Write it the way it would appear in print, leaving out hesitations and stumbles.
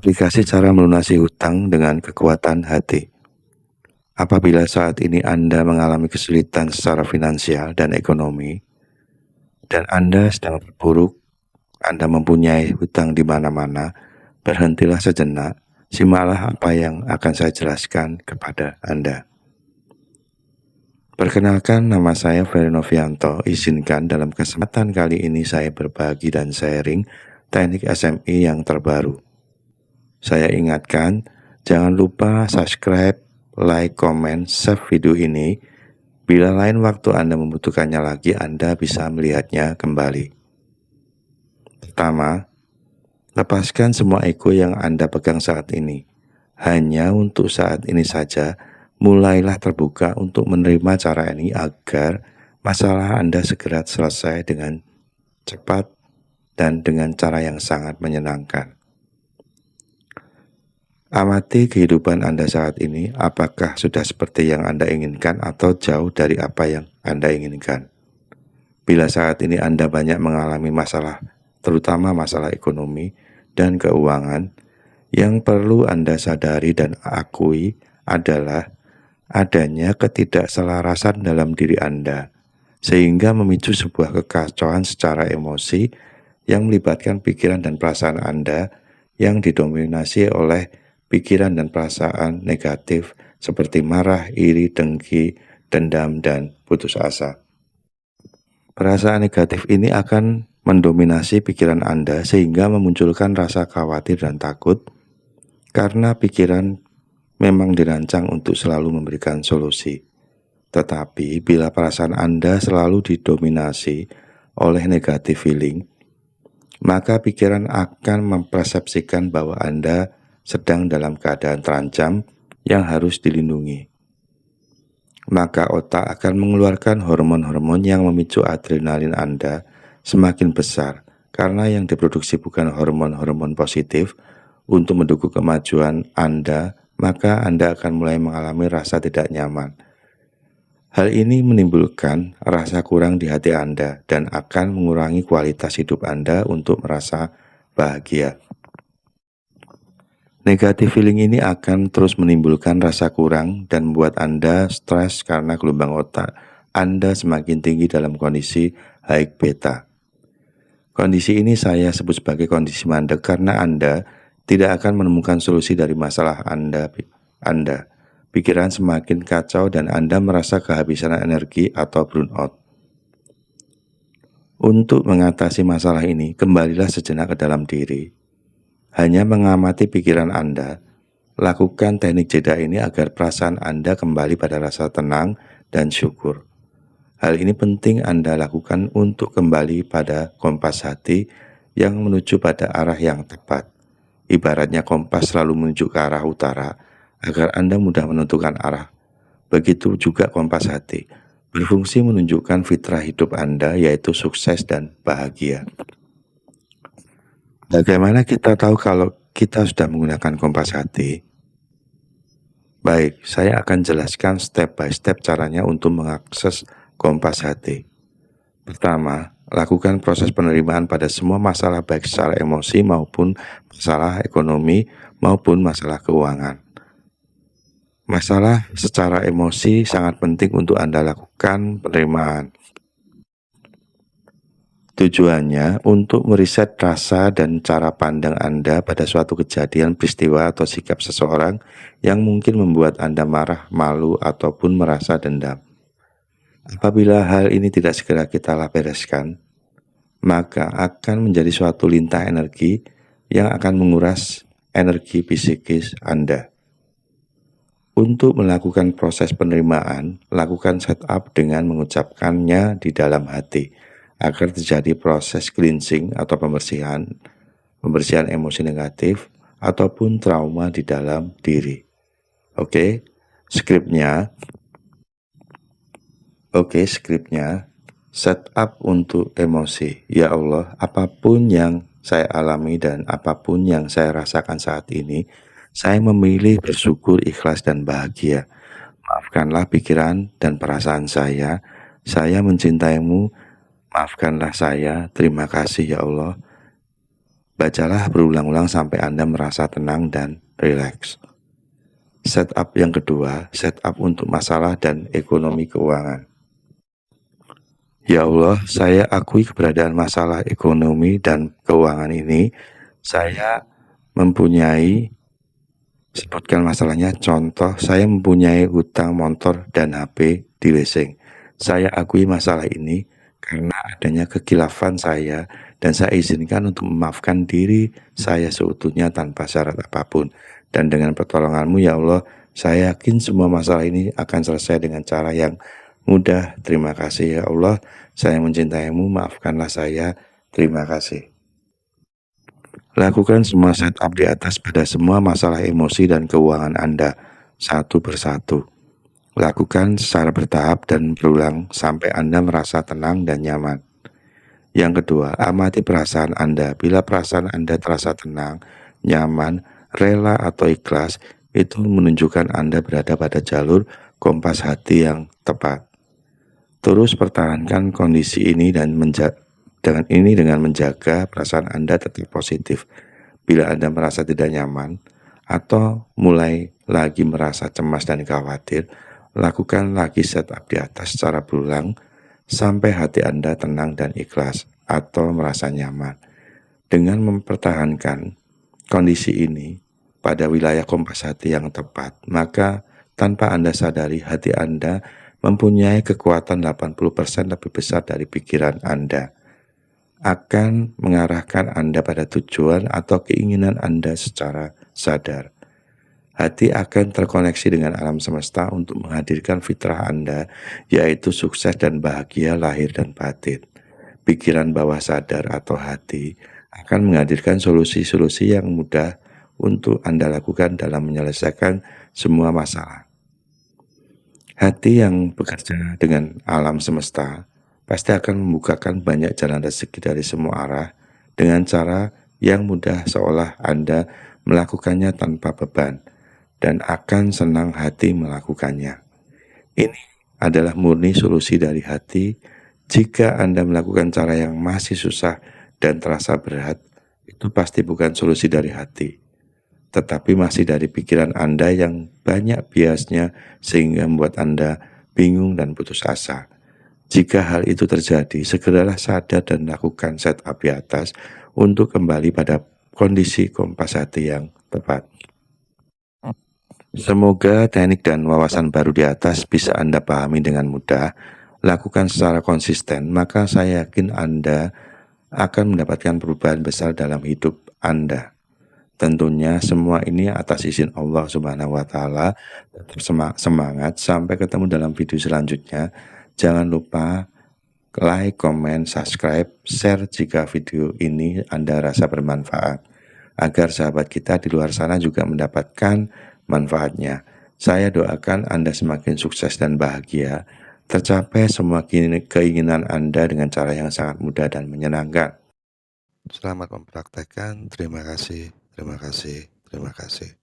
Aplikasi cara melunasi hutang dengan kekuatan hati. Apabila saat ini Anda mengalami kesulitan secara finansial dan ekonomi, dan Anda sedang terpuruk, Anda mempunyai hutang di mana-mana, berhentilah sejenak, simaklah apa yang akan saya jelaskan kepada Anda. Perkenalkan, nama saya Ferry Novianto. Izinkan dalam kesempatan kali ini saya berbagi dan sharing teknik SMI yang terbaru. Saya ingatkan, jangan lupa subscribe, like, komen, save video ini. Bila lain waktu Anda membutuhkannya lagi, Anda bisa melihatnya kembali. Pertama, lepaskan semua ego yang Anda pegang saat ini. Hanya untuk saat ini saja, mulailah terbuka untuk menerima cara ini agar masalah Anda segera selesai dengan cepat dan dengan cara yang sangat menyenangkan. Amati kehidupan Anda saat ini, apakah sudah seperti yang Anda inginkan atau jauh dari apa yang Anda inginkan. Bila saat ini Anda banyak mengalami masalah, terutama masalah ekonomi dan keuangan, yang perlu Anda sadari dan akui adalah adanya ketidakselarasan dalam diri Anda, sehingga memicu sebuah kekacauan secara emosi yang melibatkan pikiran dan perasaan Anda yang didominasi oleh pikiran dan perasaan negatif seperti marah, iri, dengki, dendam, dan putus asa. Perasaan negatif ini akan mendominasi pikiran Anda sehingga memunculkan rasa khawatir dan takut karena pikiran memang dirancang untuk selalu memberikan solusi. Tetapi bila perasaan Anda selalu didominasi oleh negatif feeling, maka pikiran akan mempersepsikan bahwa Anda sedang dalam keadaan terancam yang harus dilindungi. Maka otak akan mengeluarkan hormon-hormon yang memicu adrenalin Anda semakin besar karena yang diproduksi bukan hormon-hormon positif untuk mendukung kemajuan Anda, maka Anda akan mulai mengalami rasa tidak nyaman. Hal ini menimbulkan rasa kurang di hati Anda dan akan mengurangi kualitas hidup Anda untuk merasa bahagia. Negatif feeling ini akan terus menimbulkan rasa kurang dan membuat Anda stres karena gelombang otak Anda semakin tinggi dalam kondisi high beta. Kondisi ini saya sebut sebagai kondisi mandek karena Anda tidak akan menemukan solusi dari masalah Anda. Pikiran semakin kacau dan Anda merasa kehabisan energi atau burnout. Untuk mengatasi masalah ini, kembalilah sejenak ke dalam diri. Hanya mengamati pikiran Anda, lakukan teknik jeda ini agar perasaan Anda kembali pada rasa tenang dan syukur. Hal ini penting Anda lakukan untuk kembali pada kompas hati yang menuju pada arah yang tepat. Ibaratnya kompas selalu menuju ke arah utara, agar Anda mudah menentukan arah. Begitu juga kompas hati, berfungsi menunjukkan fitrah hidup Anda, yaitu sukses dan bahagia. Bagaimana kita tahu kalau kita sudah menggunakan kompas hati? Baik, saya akan jelaskan step by step caranya untuk mengakses kompas hati. Pertama, lakukan proses penerimaan pada semua masalah baik secara emosi maupun masalah ekonomi maupun masalah keuangan. Masalah secara emosi sangat penting untuk Anda lakukan penerimaan. Tujuannya untuk meriset rasa dan cara pandang Anda pada suatu kejadian, peristiwa, atau sikap seseorang yang mungkin membuat Anda marah, malu, ataupun merasa dendam. Apabila hal ini tidak segera kita bereskan, maka akan menjadi suatu lintah energi yang akan menguras energi psikis Anda. Untuk melakukan proses penerimaan, lakukan setup dengan mengucapkannya di dalam hati, agar terjadi proses cleansing atau pembersihan emosi negatif ataupun trauma di dalam diri. Oke, skripnya setup untuk emosi. Ya Allah, apapun yang saya alami dan apapun yang saya rasakan saat ini, saya memilih bersyukur, ikhlas, dan bahagia. Maafkanlah pikiran dan perasaan saya mencintaimu. Maafkanlah saya, terima kasih ya Allah. Bacalah berulang-ulang sampai Anda merasa tenang dan rileks. Setup yang kedua, setup untuk masalah dan ekonomi keuangan. Ya Allah, saya akui keberadaan masalah ekonomi dan keuangan ini. Saya mempunyai, sebutkan masalahnya, contoh, saya mempunyai hutang motor dan HP di leasing. Saya akui masalah ini karena adanya kekhilafan saya dan saya izinkan untuk memaafkan diri saya seutuhnya tanpa syarat apapun. Dan dengan pertolongan-Mu ya Allah, saya yakin semua masalah ini akan selesai dengan cara yang mudah. Terima kasih ya Allah, saya mencintai-Mu, maafkanlah saya. Terima kasih. Lakukan semua setup di atas pada semua masalah emosi dan keuangan Anda, satu persatu. Lakukan secara bertahap dan berulang sampai Anda merasa tenang dan nyaman. Yang kedua, amati perasaan Anda. Bila perasaan Anda terasa tenang, nyaman, rela atau ikhlas, itu menunjukkan Anda berada pada jalur kompas hati yang tepat. Terus pertahankan kondisi ini dengan menjaga perasaan Anda tetap positif. Bila Anda merasa tidak nyaman atau mulai lagi merasa cemas dan khawatir, lakukan lagi setup di atas secara berulang sampai hati Anda tenang dan ikhlas atau merasa nyaman. Dengan mempertahankan kondisi ini pada wilayah kompas hati yang tepat, maka tanpa Anda sadari hati Anda mempunyai kekuatan 80% lebih besar dari pikiran Anda, akan mengarahkan Anda pada tujuan atau keinginan Anda secara sadar. Hati akan terkoneksi dengan alam semesta untuk menghadirkan fitrah Anda, yaitu sukses dan bahagia lahir dan batin. Pikiran bawah sadar atau hati akan menghadirkan solusi-solusi yang mudah untuk Anda lakukan dalam menyelesaikan semua masalah. Hati yang bekerja dengan alam semesta pasti akan membukakan banyak jalan rezeki dari semua arah dengan cara yang mudah, seolah Anda melakukannya tanpa beban dan akan senang hati melakukannya. Ini adalah murni solusi dari hati. Jika Anda melakukan cara yang masih susah dan terasa berat, itu pasti bukan solusi dari hati, tetapi masih dari pikiran Anda yang banyak biasnya sehingga membuat Anda bingung dan putus asa. Jika hal itu terjadi, segeralah sadar dan lakukan setup di atas untuk kembali pada kondisi kompas hati yang tepat. Semoga teknik dan wawasan baru di atas bisa Anda pahami dengan mudah. Lakukan secara konsisten, maka saya yakin Anda akan mendapatkan perubahan besar dalam hidup Anda. Tentunya semua ini atas izin Allah Subhanahu wa Ta'ala. Tetap semangat. Sampai ketemu dalam video selanjutnya. Jangan lupa like, comment, subscribe, share jika video ini Anda rasa bermanfaat, agar sahabat kita di luar sana juga mendapatkan manfaatnya. Saya doakan Anda semakin sukses dan bahagia, tercapai semua keinginan Anda dengan cara yang sangat mudah dan menyenangkan. Selamat mempraktekkan. Terima kasih. Terima kasih. Terima kasih.